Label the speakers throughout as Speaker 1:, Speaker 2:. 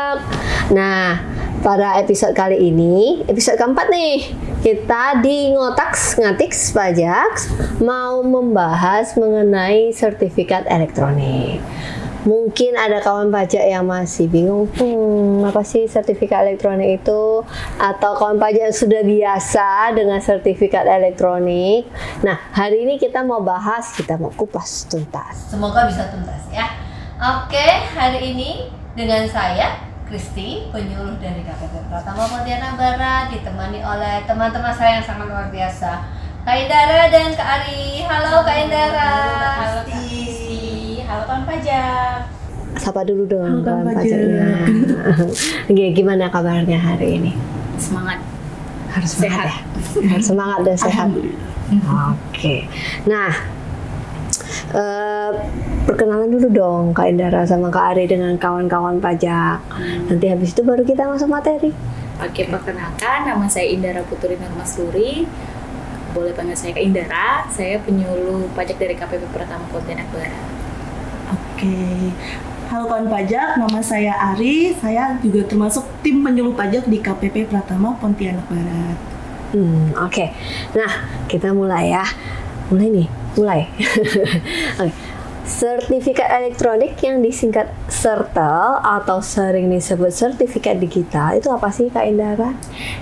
Speaker 1: pajak. Nah, pada episode kali ini, episode keempat nih, kita di Ngatiks Pajak mau membahas mengenai sertifikat elektronik. Mungkin ada kawan pajak yang masih bingung, apa sih sertifikat elektronik itu? Atau kawan pajak yang sudah biasa dengan sertifikat elektronik. Nah, hari ini kita mau bahas, kita mau kupas tuntas.
Speaker 2: Semoga bisa tuntas ya. Oke, hari ini dengan saya, Kristi, penyuluh dari KPP Pratama Pontianak Barat, ditemani oleh teman-teman saya yang sangat luar biasa, Kak Indara dan Kak Ari. Halo Kak Indara.
Speaker 3: Halo Kak Kristi. Halo kawan pajak.
Speaker 1: Sapa dulu dengan kawan pajaknya. Gimana kabarnya hari ini?
Speaker 3: Semangat.
Speaker 1: Harus sehat ya? Harus semangat dan sehat. Oke. Nah, perkenalan dulu dong Kak Indara sama Kak Ari dengan kawan-kawan pajak. Nanti habis itu baru kita masuk materi.
Speaker 3: Oke, perkenalkan, nama saya Indara Putri Nurmasluri. Boleh panggil saya Kak Indara. Saya penyuluh pajak dari KPP Pratama Pontianak Barat.
Speaker 4: Oke, halo kawan pajak, nama saya Ari. Saya juga termasuk tim penyuluh pajak di KPP Pratama Pontianak Barat.
Speaker 1: Oke. Nah, kita mulai ya. Mulai. Oke. Sertifikat elektronik yang disingkat SERTEL atau sering disebut sertifikat digital itu apa sih Kak Indara?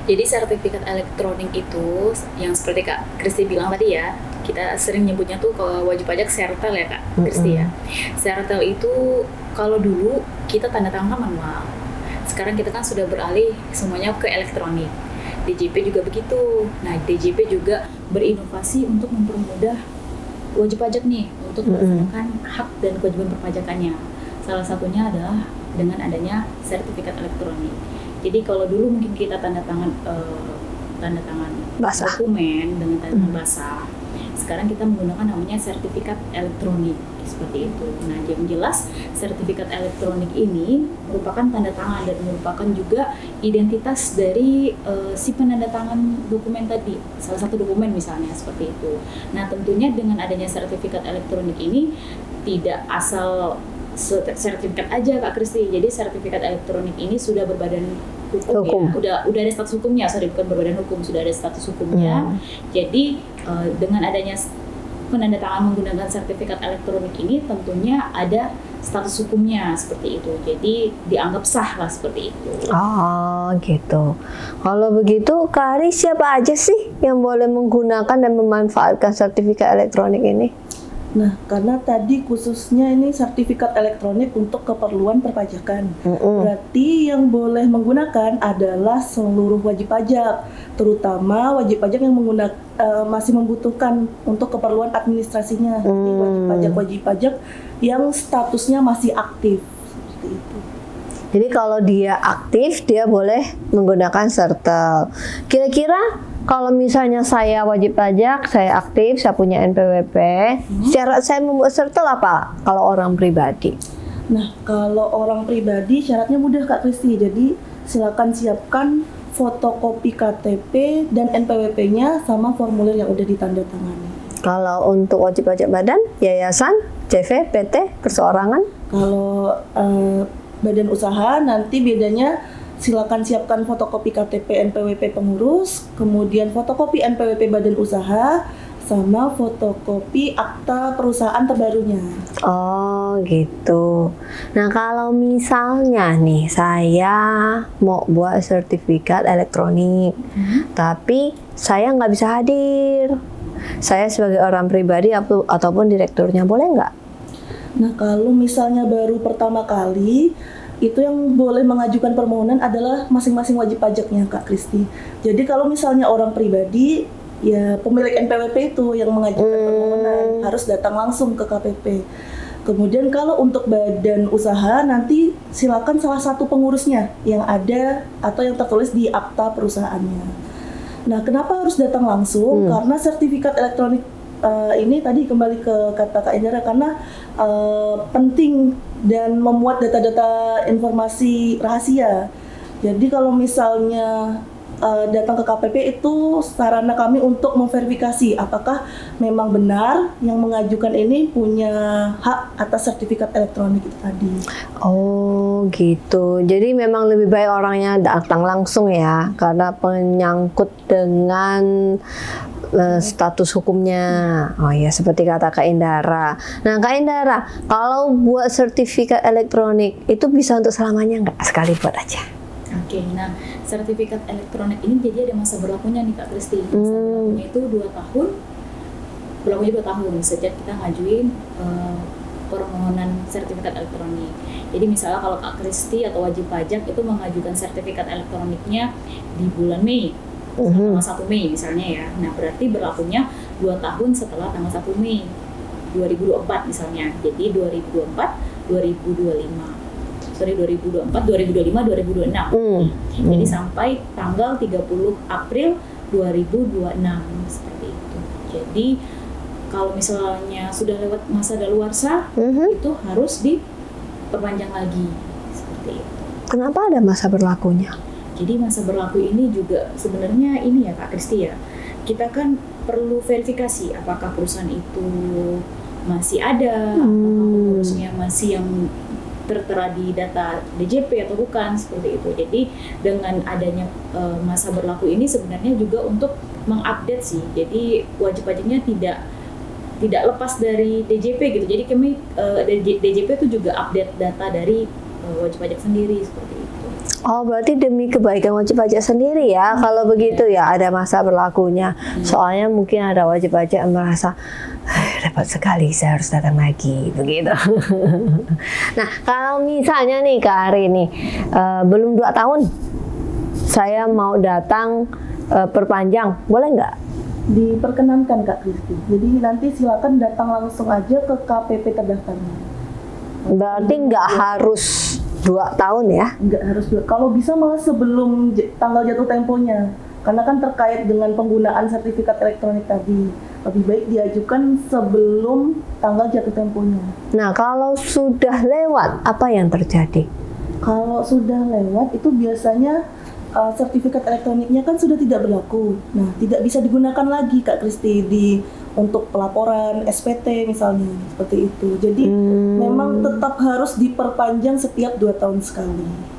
Speaker 3: Jadi sertifikat elektronik itu yang seperti Kak Kristi bilang tadi ya, kita sering nyebutnya tuh kalau wajib pajak SERTEL ya Kak Kristi ya. SERTEL itu kalau dulu kita tanda tangan manual. Sekarang kita kan sudah beralih semuanya ke elektronik. DJP juga begitu. Nah, DJP juga berinovasi untuk mempermudah wajib pajak nih untuk melaksanakan hak dan kewajiban perpajakannya. Salah satunya adalah dengan adanya sertifikat elektronik. Jadi kalau dulu mungkin kita tanda tangan
Speaker 1: basah.
Speaker 3: Dokumen dengan tanda tangan basah. Sekarang kita menggunakan namanya sertifikat elektronik seperti itu. Nah, yang jelas sertifikat elektronik ini merupakan tanda tangan dan merupakan juga identitas dari si penanda tangan dokumen tadi. Salah satu dokumen misalnya seperti itu. Nah, tentunya dengan adanya sertifikat elektronik ini tidak asal sertifikat aja Kak Kristi. Jadi sertifikat elektronik ini sudah berbadan hukum. Ya. Udah ada status hukumnya, bukan berbadan hukum, sudah ada status hukumnya. Jadi dengan adanya penandatangan menggunakan sertifikat elektronik ini tentunya ada status hukumnya seperti itu. Jadi dianggap sah lah seperti itu.
Speaker 1: Oh gitu. Kalau begitu Kak Ari, siapa aja sih yang boleh menggunakan dan memanfaatkan sertifikat elektronik ini?
Speaker 4: Nah, karena tadi khususnya ini sertifikat elektronik untuk keperluan perpajakan. Berarti yang boleh menggunakan adalah seluruh wajib pajak, terutama wajib pajak yang masih membutuhkan untuk keperluan administrasinya. Jadi wajib pajak yang statusnya masih aktif seperti itu.
Speaker 1: Jadi kalau dia aktif, dia boleh menggunakan SERTEL. Kira-kira kalau misalnya saya wajib pajak, saya aktif, saya punya NPWP, syarat saya membuat SERTEL apa kalau orang pribadi?
Speaker 4: Nah, kalau orang pribadi syaratnya mudah Kak Kristi. Jadi silakan siapkan fotokopi KTP dan NPWP-nya sama formulir yang udah ditandatangani.
Speaker 1: Kalau untuk wajib pajak badan, yayasan, CV, PT, perseorangan?
Speaker 4: Kalau badan usaha nanti bedanya silakan siapkan fotokopi KTP NPWP pengurus, kemudian fotokopi NPWP badan usaha, sama fotokopi akta perusahaan terbarunya.
Speaker 1: Oh gitu. Nah kalau misalnya nih saya mau buat sertifikat elektronik, tapi saya nggak bisa hadir. Saya sebagai orang pribadi ataupun direkturnya boleh nggak?
Speaker 4: Nah kalau misalnya baru pertama kali, itu yang boleh mengajukan permohonan adalah masing-masing wajib pajaknya Kak Kristi. Jadi kalau misalnya orang pribadi, ya pemilik NPWP itu yang mengajukan permohonan harus datang langsung ke KPP. Kemudian kalau untuk badan usaha nanti silakan salah satu pengurusnya yang ada atau yang tertulis di akta perusahaannya. Nah, kenapa harus datang langsung? Karena sertifikat elektronik ini tadi kembali ke kata Kak Indra, karena penting dan memuat data-data informasi rahasia. Jadi kalau misalnya datang ke KPP itu sarana kami untuk memverifikasi apakah memang benar yang mengajukan ini punya hak atas sertifikat elektronik itu tadi.
Speaker 1: Oh gitu. Jadi memang lebih baik orangnya datang langsung ya, karena penyangkut dengan status hukumnya. Oh iya, seperti kata Kak Indara. Nah Kak Indara, kalau buat sertifikat elektronik itu bisa untuk selamanya nggak? Sekali buat aja.
Speaker 3: Oke, nah sertifikat elektronik ini jadi ada masa berlakunya nih Kak Kristi. Masa berlakunya itu 2 tahun, berlakunya 2 tahun sejak kita ngajuin permohonan sertifikat elektronik. Jadi misalnya kalau Kak Kristi atau wajib pajak itu mengajukan sertifikat elektroniknya di bulan Mei, tanggal 1 Mei misalnya ya. Nah berarti berlakunya 2 tahun setelah tanggal 1 Mei 2024 misalnya. Jadi 2024, 2025. 2024, 2025, 2026. Jadi sampai tanggal 30 April 2026 seperti itu. Jadi kalau misalnya sudah lewat masa daluarsa itu harus diperpanjang lagi seperti itu.
Speaker 1: Kenapa ada masa berlakunya?
Speaker 3: Jadi masa berlaku ini juga sebenarnya ini ya Kak Kristi ya. Kita kan perlu verifikasi apakah perusahaan itu masih ada, apakah pengurusnya masih yang tertera di data DJP atau bukan, seperti itu. Jadi dengan adanya masa berlaku ini sebenarnya juga untuk mengupdate sih. Jadi wajib pajaknya tidak lepas dari DJP gitu. Jadi kami DJP itu juga update data dari wajib pajak sendiri seperti itu.
Speaker 1: Oh, berarti demi kebaikan wajib pajak sendiri ya. Kalau begitu ya ada masa berlakunya. Soalnya mungkin ada wajib pajak yang merasa repot sekali, saya harus datang lagi, begitu. Nah, kalau misalnya nih Kak Ari nih belum 2 tahun, saya mau datang perpanjang, boleh nggak?
Speaker 4: Diperkenankan Kak Kristi. Jadi nanti silakan datang langsung aja ke KPP terdaftarnya.
Speaker 1: Berarti nggak harus 2 tahun ya?
Speaker 4: Nggak harus 2. Kalau bisa malah sebelum tanggal jatuh temponya. Karena kan terkait dengan penggunaan sertifikat elektronik tadi. Lebih baik diajukan sebelum tanggal jatuh temponya.
Speaker 1: Nah, kalau sudah lewat, apa yang terjadi?
Speaker 4: Kalau sudah lewat, itu biasanya sertifikat elektroniknya kan sudah tidak berlaku. Nah, tidak bisa digunakan lagi Kak Kristi untuk pelaporan SPT misalnya, seperti itu. Jadi memang tetap harus diperpanjang setiap 2 tahun sekali.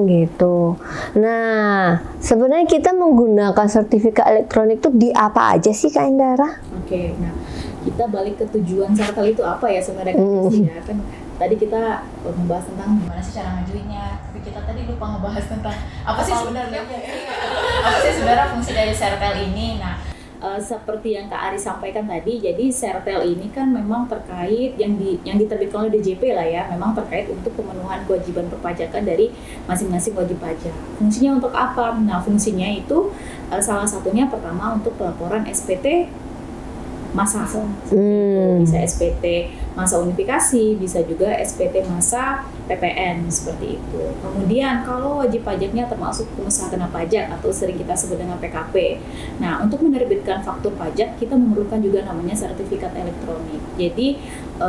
Speaker 1: Gitu. Nah, sebenarnya kita menggunakan sertifikat elektronik itu di apa aja sih Kak Indara?
Speaker 3: Oke, nah kita balik ke tujuan Sertel itu apa ya sebenarnya ya kan tadi kita membahas tentang gimana sih cara ngajuinnya, tapi kita tadi lupa ngebahas tentang apa sih sebenarnya fungsi dari Sertel ini. Nah, seperti yang Kak Ari sampaikan tadi, jadi Sertel ini kan memang terkait yang diterbitkan oleh DJP lah ya, memang terkait untuk pemenuhan kewajiban perpajakan dari masing-masing wajib pajak. Fungsinya untuk apa? Nah, fungsinya itu salah satunya pertama untuk pelaporan SPT masa, bisa SPT masa unifikasi, bisa juga SPT masa PPN seperti itu. Kemudian kalau wajib pajaknya termasuk pengusaha kena pajak atau sering kita sebut dengan PKP. Nah, untuk menerbitkan faktur pajak kita memerlukan juga namanya sertifikat elektronik. Jadi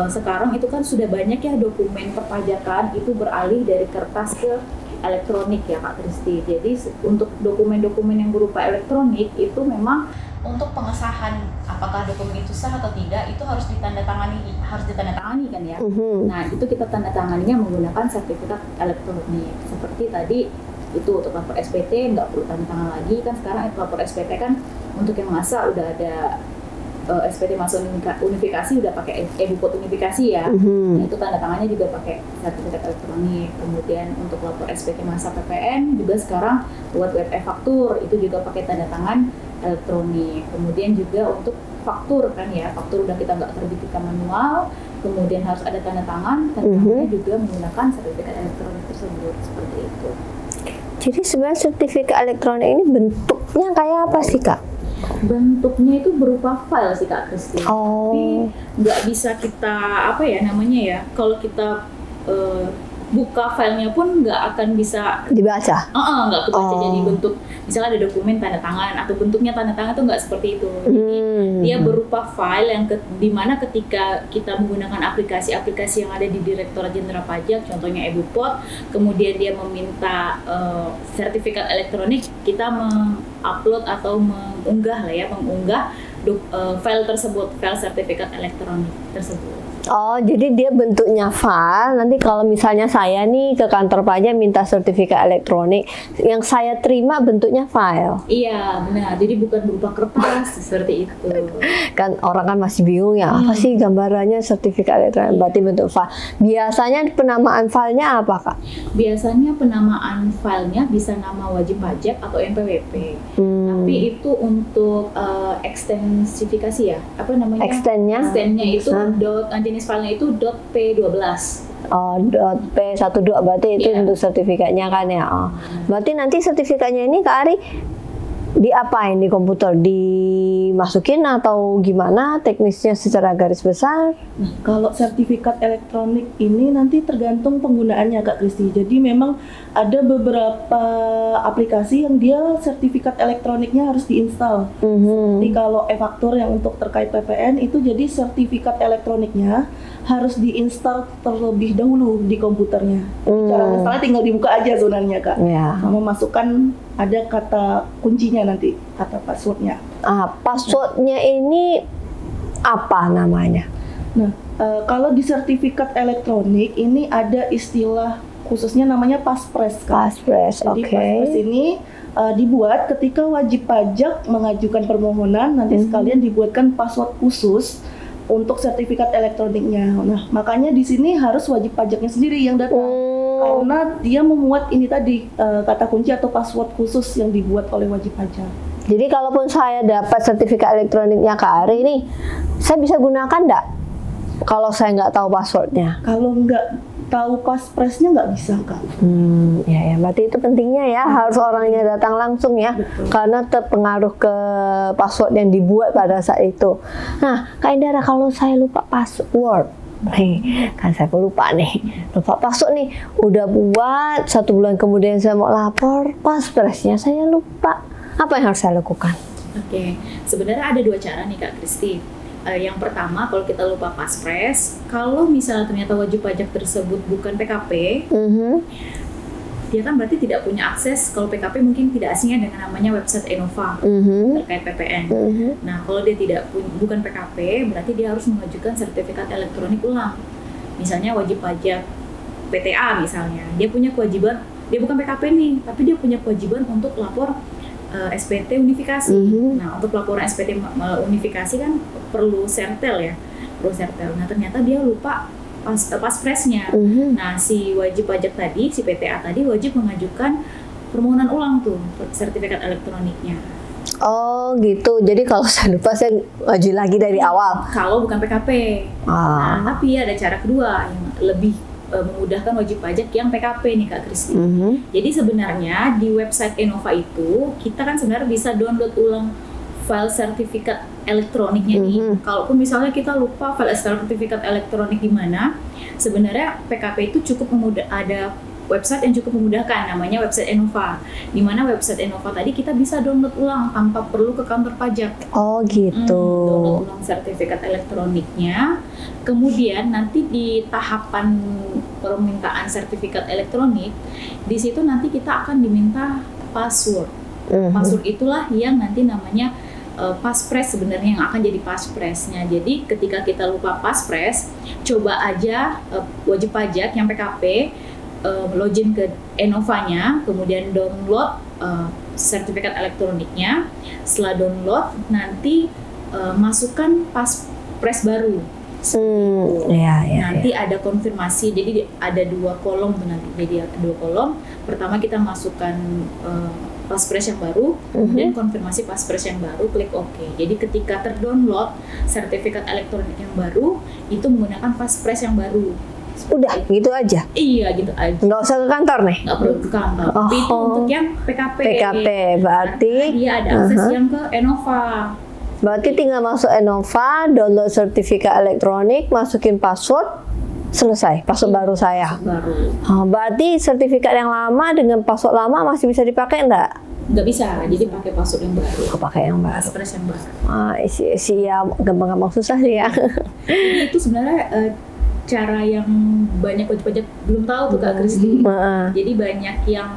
Speaker 3: sekarang itu kan sudah banyak ya dokumen perpajakan itu beralih dari kertas ke elektronik ya Kak Kristi. Jadi untuk dokumen-dokumen yang berupa elektronik itu memang untuk pengesahan apakah dokumen itu sah atau tidak itu harus ditandatangani kan ya. Nah, itu kita tandatanganinya menggunakan sertifikat elektronik. Seperti tadi itu untuk lapor SPT nggak perlu tanda tangan lagi kan, sekarang lapor SPT kan untuk yang masa udah ada SPT masa unifikasi udah pakai e-bupot unifikasi ya. Nah, itu tanda tangannya juga pakai sertifikat elektronik. Kemudian untuk lapor SPT masa PPN juga sekarang buat web e-faktur itu juga pakai tanda tangan elektronik. Kemudian juga untuk faktur kan ya, faktur udah kita nggak terbitkan manual, kemudian harus ada tanda tangannya juga menggunakan sertifikat elektronik tersebut seperti itu.
Speaker 1: Jadi sebenarnya sertifikat elektronik ini bentuknya kayak apa sih Kak?
Speaker 3: Bentuknya itu berupa file sih Kak Kristi. Tapi nggak bisa kita kalau kita buka filenya pun nggak akan bisa
Speaker 1: Dibaca.
Speaker 3: nggak kebaca.
Speaker 1: Oh.
Speaker 3: Jadi bentuk misalnya ada dokumen tanda tangan atau bentuknya tanda tangan tuh nggak seperti itu. Jadi dia berupa file yang dimana ketika kita menggunakan aplikasi-aplikasi yang ada di Direktorat Jenderal Pajak, contohnya EduPort, kemudian dia meminta sertifikat elektronik, kita mengupload atau mengunggah file tersebut, file sertifikat elektronik tersebut.
Speaker 1: Oh, jadi dia bentuknya file. Nanti kalau misalnya saya nih ke kantor pajak minta sertifikat elektronik, yang saya terima bentuknya file.
Speaker 3: Iya, benar. Jadi bukan berupa kertas seperti itu.
Speaker 1: Kan orang kan masih bingung ya, apa sih gambarannya sertifikat elektronik? Berarti bentuk file. Biasanya penamaan filenya apa, Kak?
Speaker 3: Biasanya penamaan filenya bisa nama wajib pajak atau NPWP. Tapi itu untuk ekstensifikasi ya. Apa namanya?
Speaker 1: Extendnya
Speaker 3: itu jenis filenya itu .p12.
Speaker 1: Oh, .p12 berarti itu untuk sertifikatnya kan ya. Oh. Berarti nanti sertifikatnya ini Kak Ari diapain di komputer? Dimasukin atau gimana teknisnya secara garis besar?
Speaker 4: Nah, kalau sertifikat elektronik ini nanti tergantung penggunaannya Kak Kristi. Jadi memang ada beberapa aplikasi yang dia sertifikat elektroniknya harus diinstal. Jadi kalau e-faktur yang untuk terkait PPN itu jadi sertifikat elektroniknya harus diinstal terlebih dahulu di komputernya. Cara instalnya tinggal dibuka aja sebenarnya Kak.
Speaker 1: Ya.
Speaker 4: Sama masukkan ada kata kuncinya nanti, kata passwordnya.
Speaker 1: Passwordnya ini apa namanya?
Speaker 4: Nah, kalau di sertifikat elektronik ini ada istilah khususnya namanya Passpres, Kak.
Speaker 1: Passpres,
Speaker 4: Jadi
Speaker 1: oke.
Speaker 4: Passpres ini dibuat ketika wajib pajak mengajukan permohonan, nanti sekalian dibuatkan password khusus untuk sertifikat elektroniknya. Nah, makanya di sini harus wajib pajaknya sendiri yang datang. Karena dia memuat ini tadi kata kunci atau password khusus yang dibuat oleh wajib pajak.
Speaker 1: Jadi kalaupun saya dapat sertifikat elektroniknya Kak Ari nih, saya bisa gunakan nggak? Kalau saya nggak tahu passwordnya?
Speaker 4: Kalau nggak tahu Paspresnya nggak bisa Kak.
Speaker 1: Ya, berarti itu pentingnya ya, harus orangnya datang langsung ya.
Speaker 4: Betul.
Speaker 1: Karena terpengaruh ke password yang dibuat pada saat itu. Nah, Kak Indara, kalau saya lupa password, kan saya lupa password nih, udah buat 1 bulan kemudian saya mau lapor, Paspresnya saya lupa. Apa yang harus saya lakukan?
Speaker 3: Oke, sebenarnya ada 2 cara nih Kak Kristi. Yang pertama, kalau kita lupa Passpres, kalau misalnya ternyata wajib pajak tersebut bukan PKP, dia kan berarti tidak punya akses. Kalau PKP mungkin tidak asingnya dengan namanya website Enova terkait PPN. Nah, kalau dia bukan PKP, berarti dia harus mengajukan sertifikat elektronik ulang. Misalnya wajib pajak PTA misalnya, dia punya kewajiban, dia bukan PKP nih, tapi dia punya kewajiban untuk lapor SPT unifikasi. Nah, untuk laporan SPT unifikasi kan perlu sertel ya, Nah, ternyata dia lupa Paspresnya. Nah, si wajib pajak tadi, si PTA tadi wajib mengajukan permohonan ulang tuh sertifikat elektroniknya.
Speaker 1: Oh gitu. Jadi kalau saya lupa saya ngaji lagi dari awal.
Speaker 3: Kalau bukan PKP. Nah, tapi ada cara kedua yang lebih memudahkan wajib pajak yang PKP nih Kak Kristi. Jadi sebenarnya di website Enova itu kita kan sebenarnya bisa download ulang file sertifikat elektroniknya nih. Kalaupun misalnya kita lupa file sertifikat elektronik di mana, sebenarnya PKP itu cukup ada website yang cukup memudahkan, namanya website Enova. Di mana website Enova tadi kita bisa download ulang tanpa perlu ke kantor pajak.
Speaker 1: Oh gitu.
Speaker 3: Download ulang sertifikat elektroniknya. Kemudian nanti di tahapan permintaan sertifikat elektronik, di situ nanti kita akan diminta password. Password itulah yang nanti namanya Passpres sebenarnya yang akan jadi Paspresnya. Jadi ketika kita lupa Passpres, coba aja wajib pajak yang PKP login ke Enovanya, kemudian download sertifikat elektroniknya. Setelah download, nanti masukkan Passpres baru. Nanti ada konfirmasi, jadi ada 2 kolom nanti. Jadi ada 2 kolom. Pertama kita masukkan Passpres yang baru, dan konfirmasi Passpres yang baru, klik OK. Jadi ketika terdownload sertifikat elektronik yang baru, itu menggunakan Passpres yang baru.
Speaker 1: Udah gitu aja?
Speaker 3: Iya gitu aja.
Speaker 1: Nggak usah ke kantor nih?
Speaker 3: Nggak perlu ke kantor. Tapi itu untuk yang PKP.
Speaker 1: PKP berarti
Speaker 3: dia ada akses yang ke Enova.
Speaker 1: Berarti tinggal masuk Enova, download sertifikat elektronik, masukin password, selesai password baru saya.
Speaker 3: Baru.
Speaker 1: Berarti sertifikat yang lama dengan password lama masih bisa dipakai enggak?
Speaker 3: Nggak bisa, jadi pakai password yang baru.
Speaker 1: Pakai yang baru.
Speaker 3: Passphrase yang baru.
Speaker 1: Ya gampang-gampang susah sih ya.
Speaker 3: Jadi itu sebenarnya cara yang banyak wajib pajak belum tahu tuh Kak Kristi. Jadi banyak yang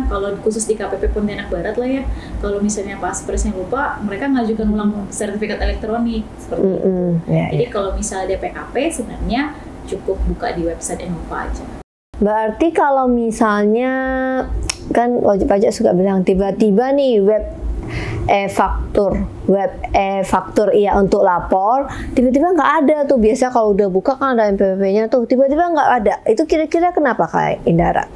Speaker 3: kalau khusus di KPP Pontianak Barat lah ya, kalau misalnya passphrase-nya lupa, mereka ngajukan ulang sertifikat elektronik seperti itu. Jadi kalau misalnya DPKP sebenarnya cukup buka di website Enova aja.
Speaker 1: Berarti kalau misalnya kan wajib pajak suka bilang tiba-tiba nih web faktur iya untuk lapor, tiba-tiba nggak ada tuh. Biasa kalau udah buka kan ada NPWP-nya tuh, tiba-tiba nggak ada. Itu kira-kira kenapa Kak Indara?